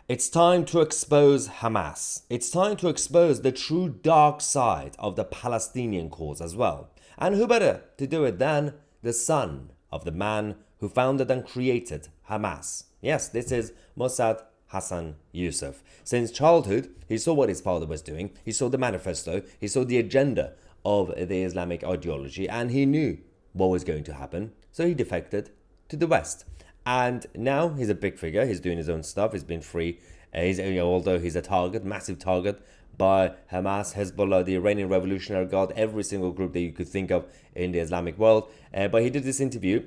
It's time to expose Hamas. It's time to expose the true dark side of the Palestinian cause as well. And who better to do it than the son of the man who founded and created Hamas? Yes, this is Mossad Hassan Youssef. Since childhood, he saw what his father was doing. He saw the manifesto. He saw the agenda of the Islamic ideology, and he knew what was going to happen. So he defected to the West. And now he's a big figure. He's doing his own stuff. He's been free. Although he's a target, massive target by Hamas, Hezbollah, the Iranian Revolutionary Guard, every single group that you could think of in the Islamic world. But he did this interview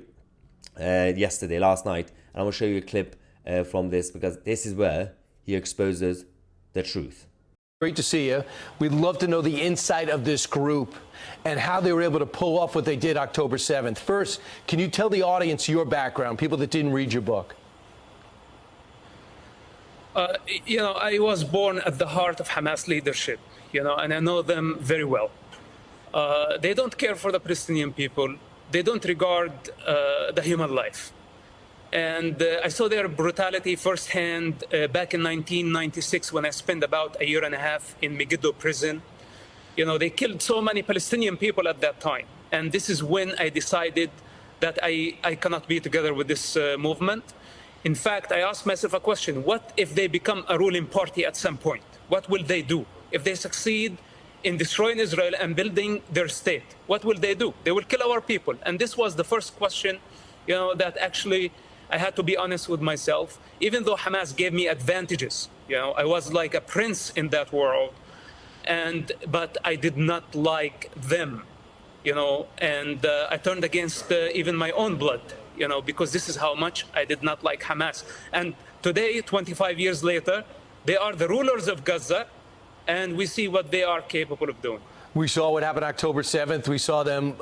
last night. And I will show you a clip from this because this is where he exposes the truth. Great to see you. We'd love to know the insight of this group and how they were able to pull off what they did October 7th. First, can you tell the audience your background, people that didn't read your book? I was born at the heart of Hamas leadership, and I know them very well. They don't care for the Palestinian people. They don't regard the human life. And I saw their brutality firsthand back in 1996 when I spent about a year and a half in Megiddo prison. They killed so many Palestinian people at that time. And this is when I decided that I cannot be together with this movement. In fact, I asked myself a question: what if they become a ruling party at some point? What will they do? If they succeed in destroying Israel and building their state, what will they do? They will kill our people. And this was the first question, that actually I had to be honest with myself. Even though Hamas gave me advantages, I was like a prince in that world, but I did not like them, and I turned against even my own blood, because this is how much I did not like Hamas. And today, 25 years later, they are the rulers of Gaza, and we see what they are capable of doing. We saw what happened October 7th. We saw them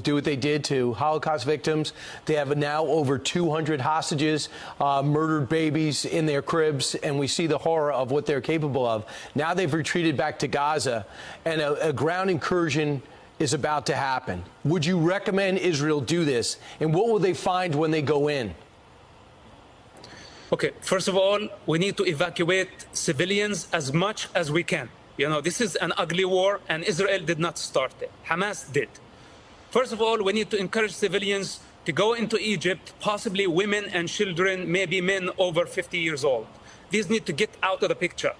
do what they did to Holocaust victims. They have now over 200 hostages, murdered babies in their cribs, and we see the horror of what they're capable of. Now they've retreated back to Gaza, and a ground incursion is about to happen. Would you recommend Israel do this, and what will they find when they go in? Okay, first of all, we need to evacuate civilians as much as we can. This is an ugly war, and Israel did not start it. Hamas did. First of all, we need to encourage civilians to go into Egypt, possibly women and children, maybe men over 50 years old. These need to get out of the picture.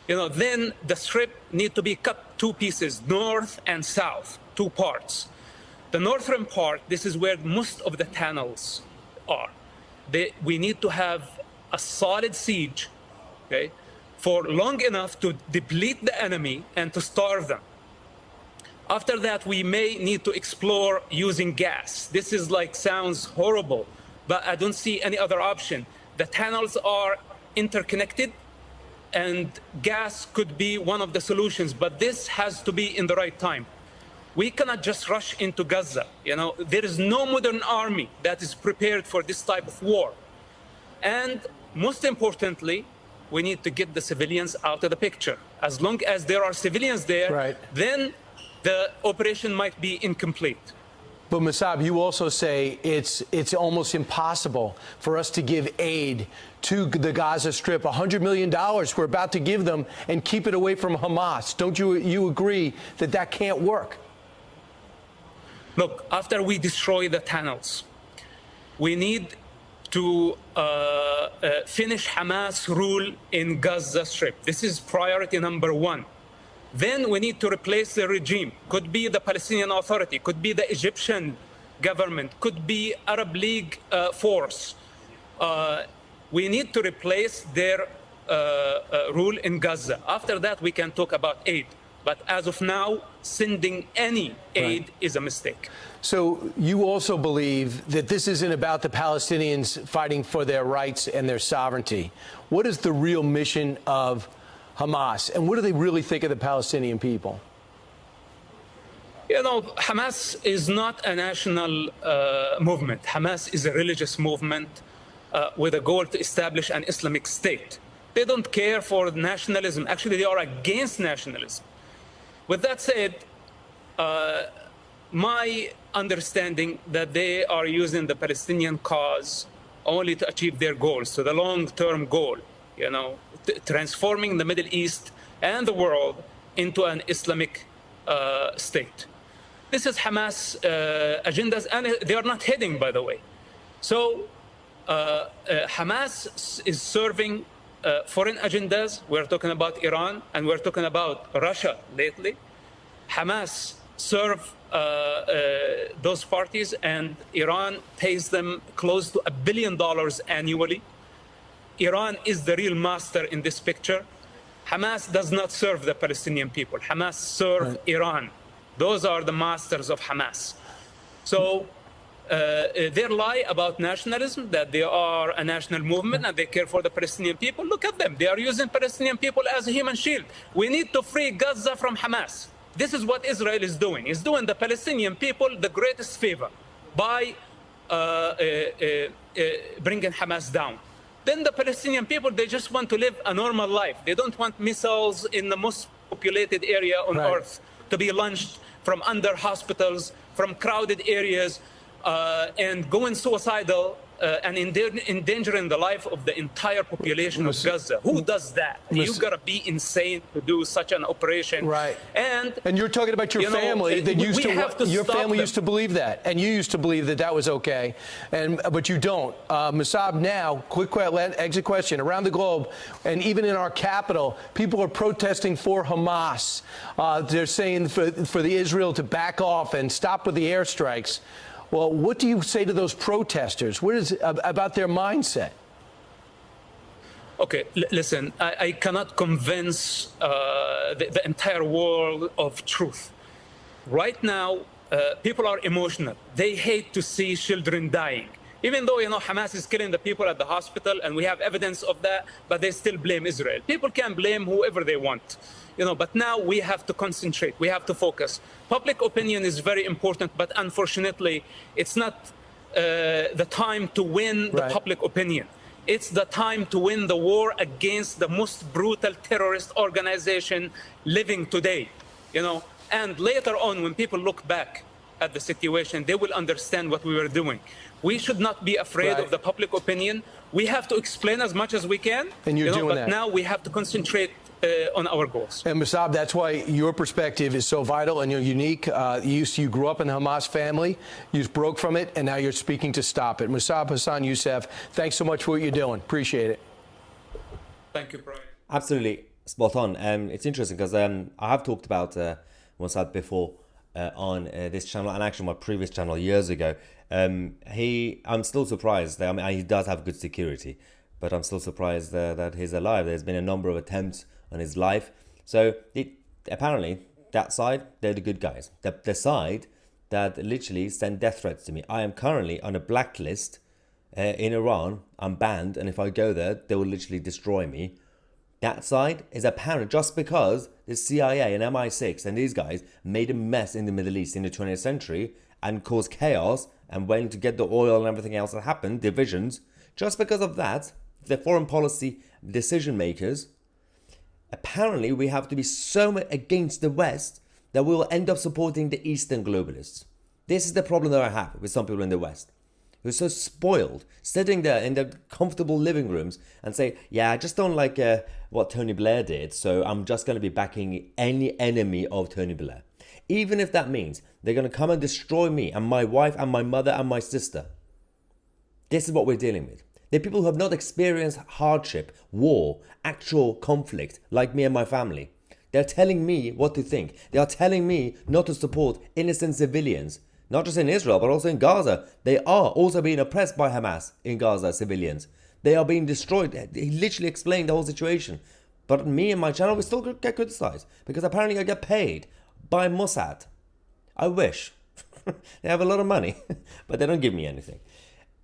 Then the strip need to be cut two pieces, north and south, two parts. The northern part, this is where most of the tunnels are. We need to have a solid siege, okay, for long enough to deplete the enemy and to starve them. After that, we may need to explore using gas. This sounds horrible, but I don't see any other option. The tunnels are interconnected, and gas could be one of the solutions, but this has to be in the right time. We cannot just rush into Gaza. There is no modern army that is prepared for this type of war. And most importantly, we need to get the civilians out of the picture. As long as there are civilians there, right, then the operation might be incomplete. But Mossad, you also say it's almost impossible for us to give aid to the Gaza Strip. $100 million we're about to give them and keep it away from Hamas. Don't you agree that that can't work? Look, after we destroy the tunnels, we need to finish Hamas rule in Gaza Strip. This is priority number one. Then we need to replace the regime. Could be the Palestinian Authority, could be the Egyptian government, could be Arab League force. We need to replace their rule in Gaza. After that, we can talk about aid. But as of now, sending any aid is a mistake. So you also believe that this isn't about the Palestinians fighting for their rights and their sovereignty. What is the real mission of Hamas, and what do they really think of the Palestinian people? Hamas is not a national movement. Hamas is a religious movement with a goal to establish an Islamic state. They don't care for nationalism. Actually, they are against nationalism. With that said, my understanding that they are using the Palestinian cause only to achieve their goals, so the long-term goal. transforming the Middle East and the world into an Islamic state. This is Hamas agendas, and they are not hidden, by the way. So Hamas is serving foreign agendas. We're talking about Iran, and we're talking about Russia lately. Hamas serve those parties, and Iran pays them close to $1 billion annually. Iran is the real master in this picture. Hamas does not serve the Palestinian people. Hamas serve Iran. Those are the masters of Hamas. So their lie about nationalism, that they are a national movement and they care for the Palestinian people, look at them. They are using Palestinian people as a human shield. We need to free Gaza from Hamas. This is what Israel is doing. It's doing the Palestinian people the greatest favor by bringing Hamas down. Then the Palestinian people, they just want to live a normal life. They don't want missiles in the most populated area on earth to be launched from under hospitals, from crowded areas, and going suicidal and endangering the life of the entire population of Gaza. Who does that? You gotta be insane to do such an operation. Right. And you're talking about your family that your family used to believe that, and you used to believe that that was okay, but you don't. Musab, now, quick exit question. Around the globe, and even in our capital, people are protesting for Hamas. They're saying for the Israel to back off and stop with the airstrikes. Well, what do you say to those protesters? What is about their mindset? Okay, listen, I cannot convince the entire world of truth. Right now, people are emotional. They hate to see children dying. Even though, Hamas is killing the people at the hospital, and we have evidence of that, but they still blame Israel. People can blame whoever they want. But now we have to concentrate. We have to focus. Public opinion is very important, but unfortunately, it's not the time to win the public opinion. It's the time to win the war against the most brutal terrorist organization living today. And later on, when people look back at the situation, they will understand what we were doing. We should not be afraid of the public opinion. We have to explain as much as we can. And you're doing but that. Now we have to concentrate on our goals. And Musab, that's why your perspective is so vital and you're unique. You grew up in the Hamas family, you broke from it, and now you're speaking to stop it. Musab Hassan Youssef, thanks so much for what you're doing. Appreciate it. Thank you, Brian. Absolutely spot on. It's interesting because I have talked about Musab before on this channel, and actually my previous channel years ago. I'm still surprised. He does have good security, but I'm still surprised that he's alive. There's been a number of attempts on his life. So apparently that side, they're the good guys. The side that literally send death threats to me. I am currently on a blacklist in Iran. I'm banned, and if I go there, they will literally destroy me. That side is apparent just because the CIA and MI6 and these guys made a mess in the Middle East in the 20th century and caused chaos and went to get the oil and everything else that happened, divisions. Just because of that, the foreign policy decision makers, apparently we have to be so much against the West that we will end up supporting the Eastern globalists. This is the problem that I have with some people in the West. Who are so spoiled, sitting there in their comfortable living rooms and say, yeah, I just don't like what Tony Blair did, so I'm just going to be backing any enemy of Tony Blair. Even if that means they're going to come and destroy me and my wife and my mother and my sister. This is what we're dealing with. They're people who have not experienced hardship, war, actual conflict, like me and my family. They're telling me what to think. They are telling me not to support innocent civilians. Not just in Israel, but also in Gaza. They are also being oppressed by Hamas in Gaza, civilians. They are being destroyed. He literally explained the whole situation. But me and my channel, we still get criticized. Because apparently I get paid by Mossad. I wish. They have a lot of money. But they don't give me anything.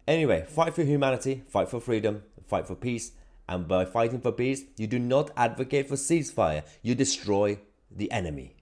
Anyway, fight for humanity, fight for freedom, fight for peace. And by fighting for peace, you do not advocate for ceasefire. You destroy the enemy.